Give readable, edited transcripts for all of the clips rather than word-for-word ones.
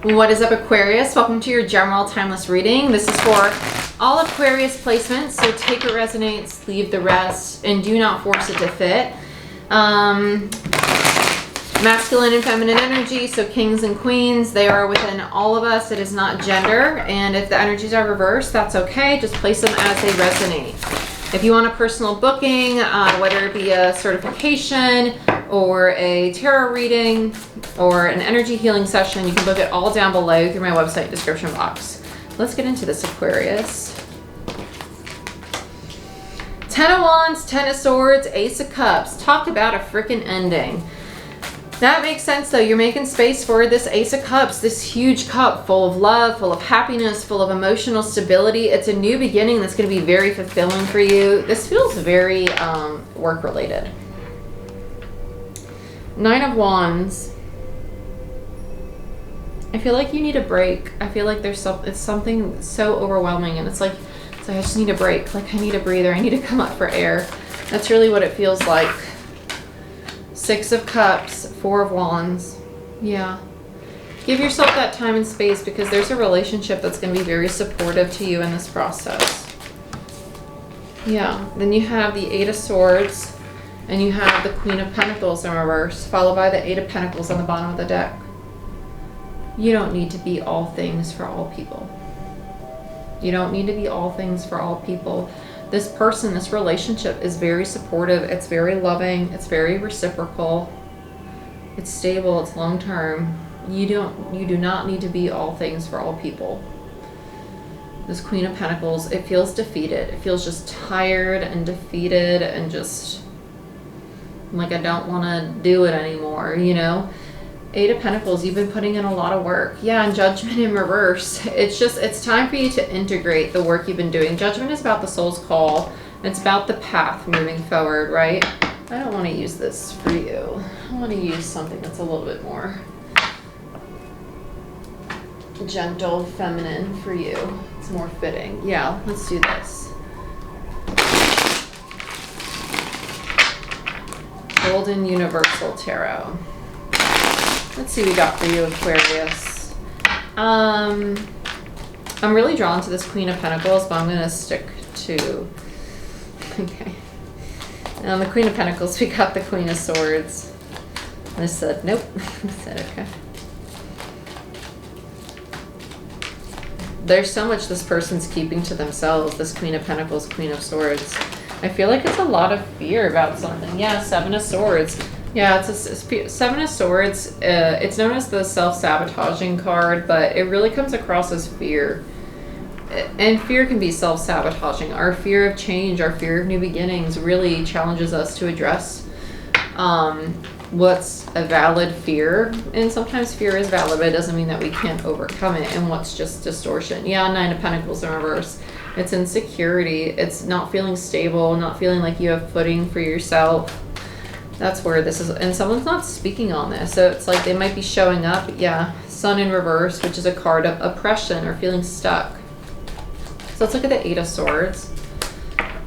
What is up, Aquarius? Welcome to your general timeless reading. This is for all Aquarius placements, so take what resonates, leave the rest, and do not force it to fit. Masculine and feminine energy, so kings and queens, they are within all of us. It is not gender, and if the energies are reversed, that's okay. Just place them as they resonate. If you want a personal booking, whether it be a certification or a tarot reading or an energy healing session, you can book it all down below through my website description box. Let's get into this, Aquarius. 10 of Wands, 10 of Swords, Ace of Cups. Talk about a freaking ending. That makes sense, though. You're making space for this Ace of Cups, this huge cup full of love, full of happiness, full of emotional stability. It's a new beginning that's going to be very fulfilling for you. This feels very work-related. 9 of Wands. I feel like you need a break. I feel like it's something so overwhelming, and it's like I just need a break. Like, I need a breather. I need to come up for air. That's really what it feels like. 6 of Cups, 4 of Wands. Yeah. Give yourself that time and space, because there's a relationship that's going to be very supportive to you in this process. Yeah. Then you have the 8 of Swords, and you have the Queen of Pentacles in reverse, followed by the 8 of Pentacles on the bottom of the deck. You don't need to be all things for all people. You don't need to be all things for all people. This person, this relationship is very supportive. It's very loving. It's very reciprocal. It's stable. It's long-term. You do not need to be all things for all people. This Queen of Pentacles, it feels defeated. It feels just tired and defeated and just like, I don't want to do it anymore, you know? 8 of Pentacles, you've been putting in a lot of work. Yeah, and Judgment in reverse. It's time for you to integrate the work you've been doing. Judgment is about the soul's call. It's about the path moving forward, right? I don't want to use this for you. I want to use something that's a little bit more gentle, feminine for you. It's more fitting. Yeah, let's do this. Golden Universal Tarot. Let's see what we got for you, Aquarius. I'm really drawn to this Queen of Pentacles, but I'm going to stick to... Okay. The Queen of Pentacles, we got the Queen of Swords. I said, nope. I said, okay. There's so much this person's keeping to themselves, this Queen of Pentacles, Queen of Swords. I feel like it's a lot of fear about something. Yeah, 7 of Swords. Yeah, it's 7 of Swords. It's known as the self-sabotaging card, but it really comes across as fear. And fear can be self-sabotaging. Our fear of change, our fear of new beginnings really challenges us to address what's a valid fear. And sometimes fear is valid, but it doesn't mean that we can't overcome it. And what's just distortion. Yeah, 9 of Pentacles in reverse. It's insecurity. It's not feeling stable, not feeling like you have footing for yourself. That's where this is, and someone's not speaking on this, so it's like they might be showing up. Yeah, Sun in reverse, which is a card of oppression or feeling stuck. So let's look at the 8 of Swords.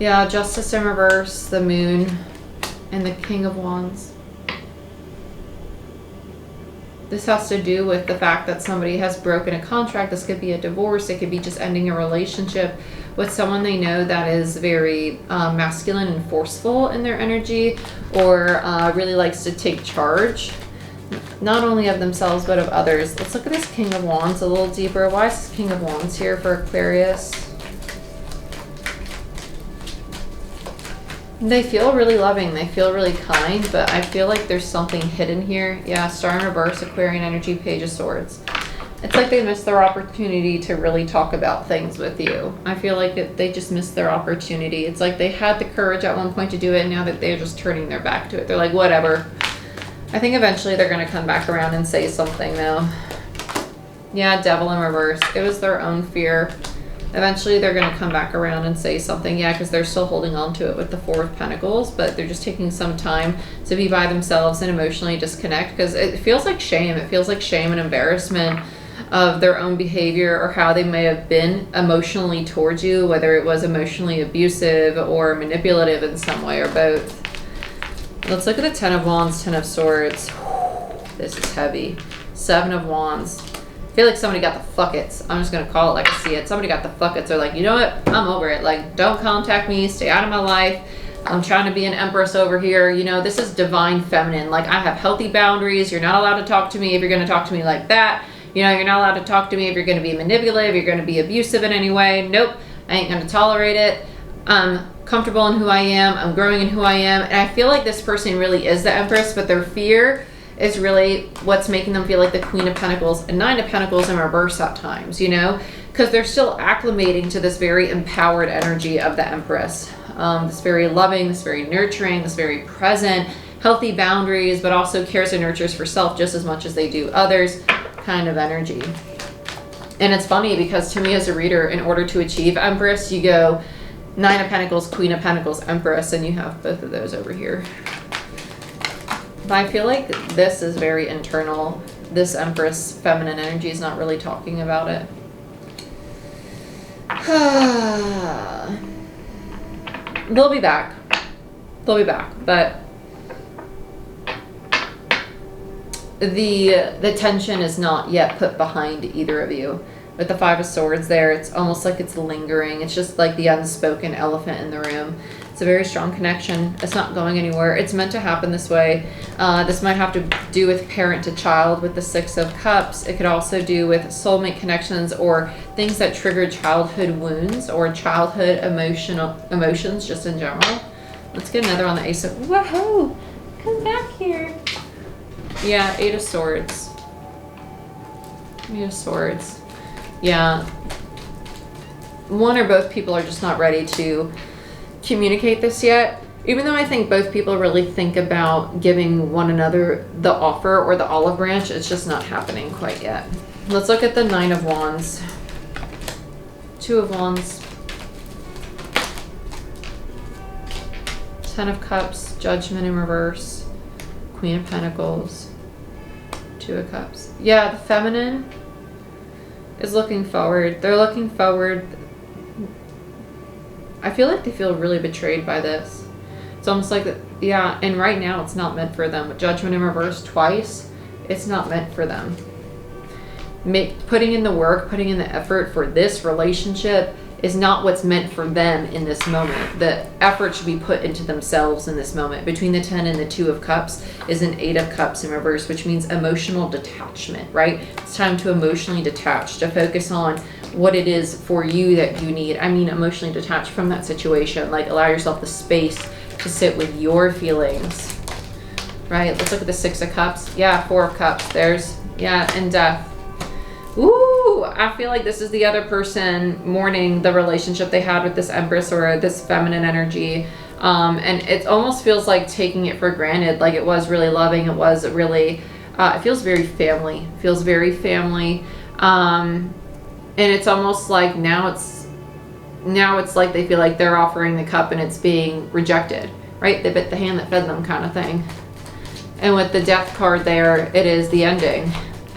Yeah, Justice in reverse, the Moon, and the King of Wands. This has to do with the fact that somebody has broken a contract. This could be a divorce. It could be just ending a relationship with someone they know that is very masculine and forceful in their energy, or really likes to take charge, not only of themselves but of others. Let's look at this King of Wands a little deeper. Why is this King of Wands here for Aquarius? They feel really loving. They feel really kind, but I feel like there's something hidden here. Yeah, Star in reverse, Aquarian energy, Page of Swords. It's like they missed their opportunity to really talk about things with you. I feel like they just missed their opportunity. It's like they had the courage at one point to do it, and now that they're just turning their back to it. They're like, whatever. I think eventually they're going to come back around and say something, though. Yeah, Devil in reverse. It was their own fear. Eventually they're going to come back around and say something. Yeah, because they're still holding on to it with the 4 of Pentacles, but they're just taking some time to be by themselves and emotionally disconnect, because it feels like shame. It feels like shame and embarrassment of their own behavior or how they may have been emotionally towards you, whether it was emotionally abusive or manipulative in some way or both. Let's look at the 10 of Wands, 10 of Swords. This is heavy. 7 of Wands. feel like somebody got the fuckets. I'm just gonna call it like I see it. Somebody got the fuckets. They're like, you know what? I'm over it. Like, don't contact me. Stay out of my life. I'm trying to be an empress over here. You know, this is divine feminine. Like, I have healthy boundaries. You're not allowed to talk to me if you're gonna talk to me like that. You know, you're not allowed to talk to me if you're gonna be manipulative. You're gonna be abusive in any way. Nope, I ain't gonna tolerate it. I'm comfortable in who I am. I'm growing in who I am. And I feel like this person really is the empress, but their fear is really what's making them feel like the Queen of Pentacles and Nine of Pentacles in reverse at times, you know, because they're still acclimating to this very empowered energy of the Empress. This very loving, this very nurturing, this very present, healthy boundaries, but also cares and nurtures for self just as much as they do others kind of energy. And it's funny because to me as a reader, in order to achieve Empress, you go Nine of Pentacles, Queen of Pentacles, Empress, and you have both of those over here. But I feel like this is very internal. This Empress feminine energy is not really talking about it. They'll be back. They'll be back. But the tension is not yet put behind either of you. With the Five of Swords there, it's almost like it's lingering. It's just like the unspoken elephant in the room. It's a very strong connection. It's not going anywhere. It's meant to happen this way. This might have to do with parent to child with the Six of Cups. It could also do with soulmate connections or things that trigger childhood wounds or childhood emotions just in general. Let's get another on the Ace of... Whoa! Come back here. Yeah, Eight of Swords. Eight of Swords. Yeah. One or both people are just not ready to communicate this yet. Even though I think both people really think about giving one another the offer or the olive branch, it's just not happening quite yet. Let's look at the Nine of Wands. Two of Wands. Ten of Cups. Judgment in reverse. Queen of Pentacles. Two of Cups. Yeah, the feminine is looking forward. They're looking forward. I feel like they feel really betrayed by this. It's almost like that, yeah, and right now it's not meant for them. Judgment in reverse twice, it's not meant for them. Putting in the work, putting in the effort for this relationship is not what's meant for them in this moment. The effort should be put into themselves in this moment. Between the 10 and the Two of Cups is an Eight of Cups in reverse, which means emotional detachment, right? It's time to emotionally detach, to focus on what it is for you that you need. I mean, emotionally detach from that situation. Like, allow yourself the space to sit with your feelings, right? Let's look at the Six of Cups. Yeah, Four of Cups. There's, yeah, and death. Ooh, I feel like this is the other person mourning the relationship they had with this Empress or this feminine energy. And it almost feels like taking it for granted. Like, it was really loving. It was really, it feels very family. It feels very family. And it's almost like now it's like they feel like they're offering the cup and it's being rejected, right? They bit the hand that fed them kind of thing. And with the Death card there, it is the ending.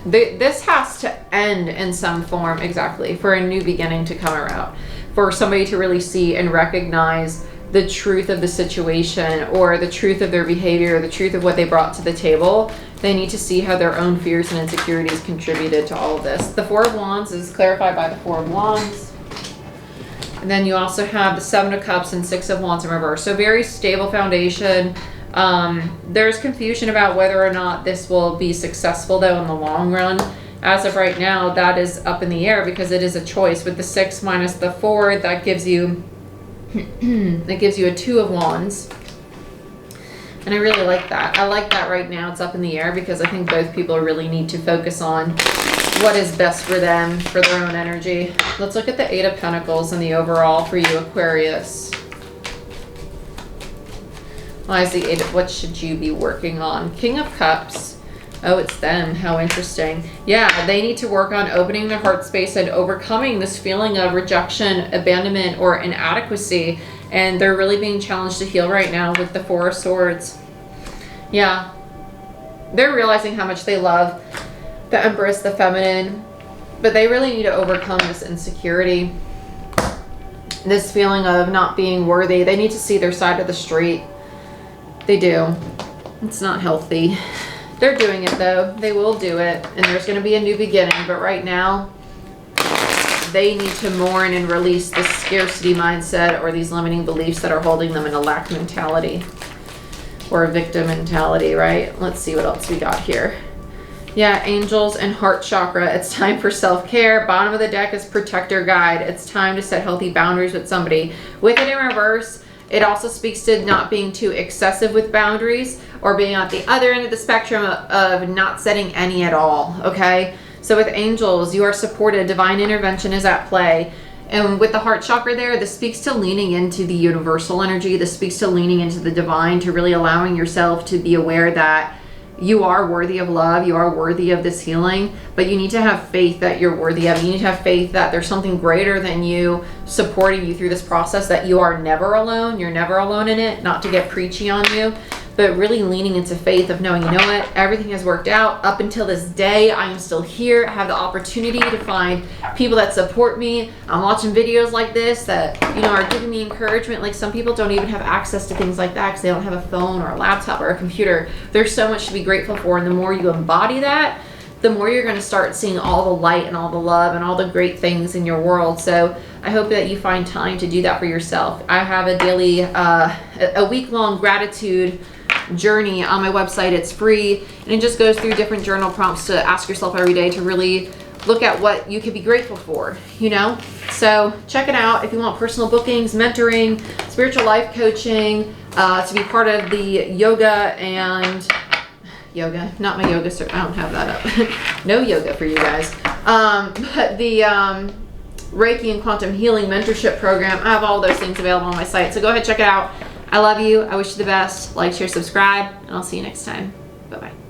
This has to end in some form, exactly, for a new beginning to come around, for somebody to really see and recognize the truth of the situation or the truth of their behavior, the truth of what they brought to the table. They need to see how their own fears and insecurities contributed to all of this. The Four of Wands is clarified by the Four of Wands. And then you also have the Seven of Cups and Six of Wands in reverse. So very stable foundation. There's confusion about whether or not this will be successful though in the long run. As of right now, that is up in the air because it is a choice. With the 6 minus the 4, that gives you a Two of Wands. And I really like that. I like that right now it's up in the air because I think both people really need to focus on what is best for them, for their own energy. Let's look at the Eight of Pentacles and the overall for you, Aquarius. Why is the Eight of, what should you be working on? King of Cups. Oh, it's them. How interesting. Yeah, they need to work on opening their heart space and overcoming this feeling of rejection, abandonment, or inadequacy. And they're really being challenged to heal right now with the Four of Swords. Yeah. They're realizing how much they love the Empress, the feminine. But they really need to overcome this insecurity. This feeling of not being worthy. They need to see their side of the street. They do. It's not healthy They're doing it though. They will do it, and there's going to be a new beginning. But right now, they need to mourn and release the scarcity mindset or these limiting beliefs that are holding them in a lack mentality or a victim mentality, right? Let's see what else we got here. Yeah, angels and heart chakra. It's time for self-care. Bottom of the deck is protector guide. It's time to set healthy boundaries with somebody. With it in reverse, it also speaks to not being too excessive with boundaries or being at the other end of the spectrum of not setting any at all, okay? So with angels, you are supported. Divine intervention is at play. And with the heart chakra there, this speaks to leaning into the universal energy. This speaks to leaning into the divine, to really allowing yourself to be aware that you are worthy of love. You are worthy of this healing, but you need to have faith that you're worthy of it. You need to have faith that there's something greater than you supporting you through this process, that you are never alone. You're never alone in it. Not to get preachy on you, but really leaning into faith of knowing, you know what, everything has worked out up until this day. I am still here. I have the opportunity to find people that support me. I'm watching videos like this that, you know, are giving me encouragement. Like, some people don't even have access to things like that because they don't have a phone or a laptop or a computer. There's so much to be grateful for, and the more you embody that, the more you're going to start seeing all the light and all the love and all the great things in your world. So I hope that you find time to do that for yourself. I have a daily, a week-long gratitude journey on my website. It's free, and it just goes through different journal prompts to ask yourself every day to really look at what you could be grateful for, you know? So check it out if you want personal bookings, mentoring, spiritual life coaching, to be part of the yoga, not my yoga, I don't have that up. No yoga for you guys. But the Reiki and Quantum Healing Mentorship Program, I have all those things available on my site. So go ahead, check it out. I love you. I wish you the best. Like, share, subscribe, and I'll see you next time. Bye-bye.